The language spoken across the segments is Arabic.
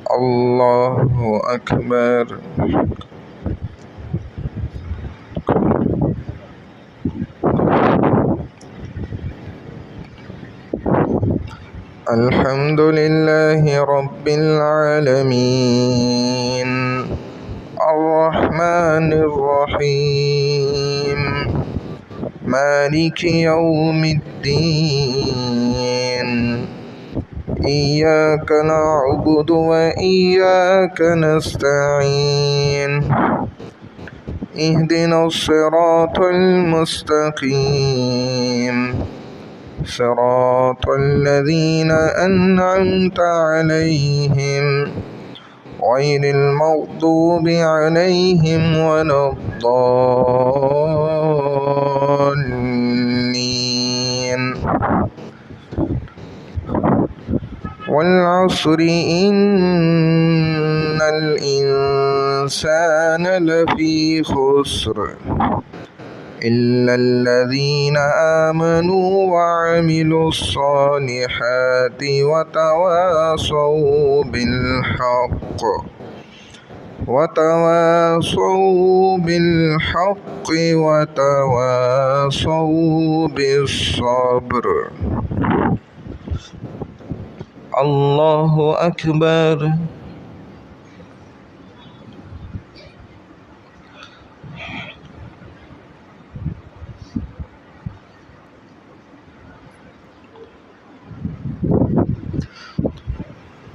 الله أكبر. الحمد لله رب العالمين الرحمن الرحيم مالك يوم الدين إياك نعبد وإياك نستعين اهدنا الصراط المستقيم صراط الذين أنعمت عليهم غير المغضوب عليهم ولا الضالين. والعصر إن الإنسان لفي خسر إلا الذين آمنوا وعملوا الصالحات وتواصوا بالحق وتواصوا بالصبر. الله أكبر.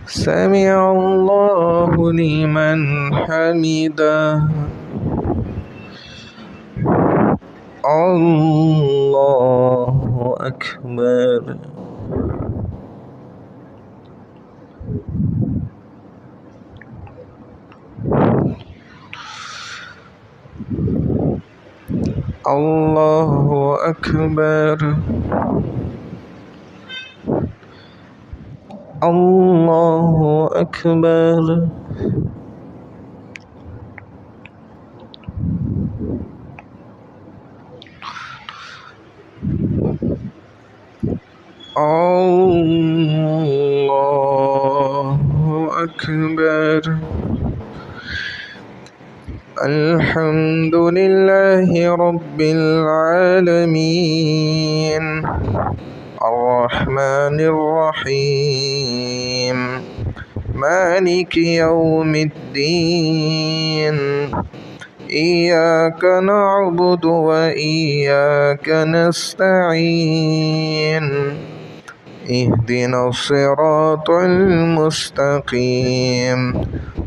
سمع الله لمن حمده. الله أكبر. الله أكبر. الله أكبر. الله أكبر. الحمد لله رب العالمين الرحمن الرحيم مالك يوم الدين إياك نعبد وإياك نستعين اهدنا الصراط المستقيم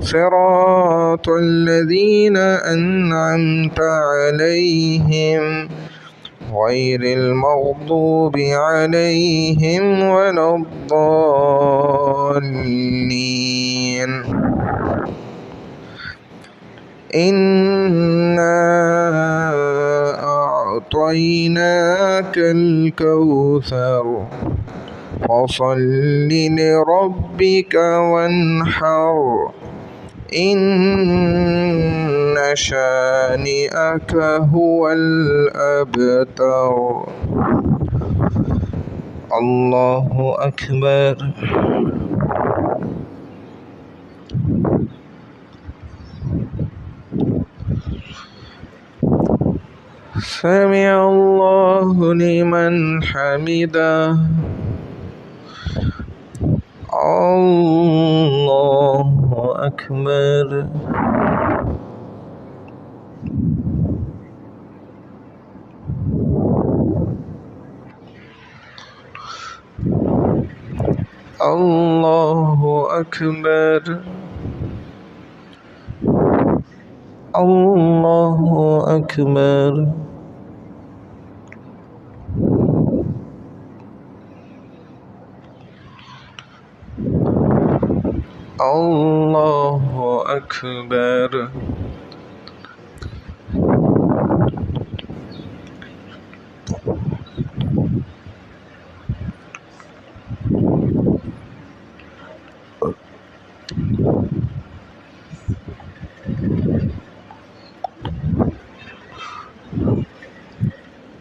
صراط الذين أنعمت عليهم غير المغضوب عليهم ولا الضالين. إنا أعطيناك الكوثر فصل لربك وانحر إن شانئك هو الأبتر. الله أكبر. سمع الله لمن حمده. الله أكبر. الله أكبر. الله أكبر. الله أكبر.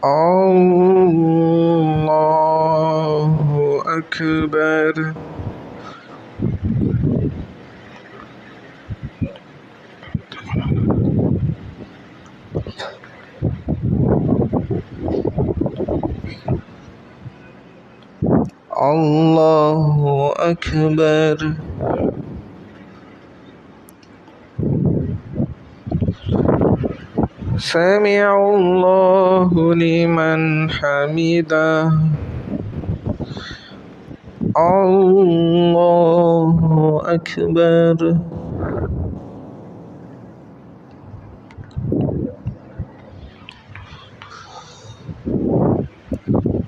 الله أكبر. أكبر سمع الله لمن حمده الله أكبر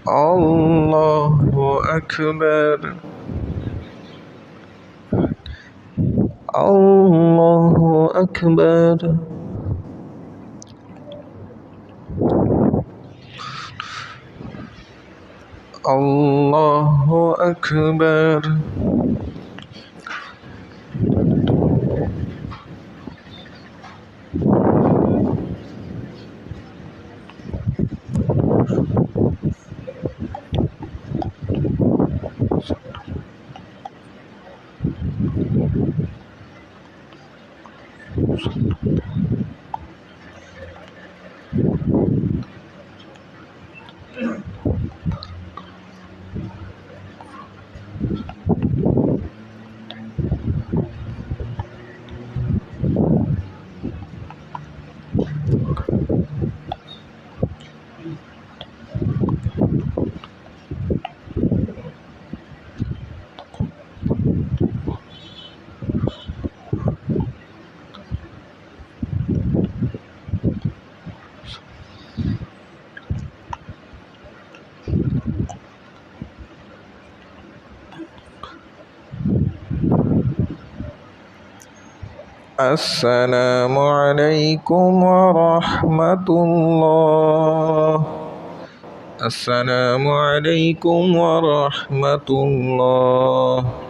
الله أكبر الله أكبر الله أكبر السلام عليكم ورحمة الله السلام عليكم ورحمة الله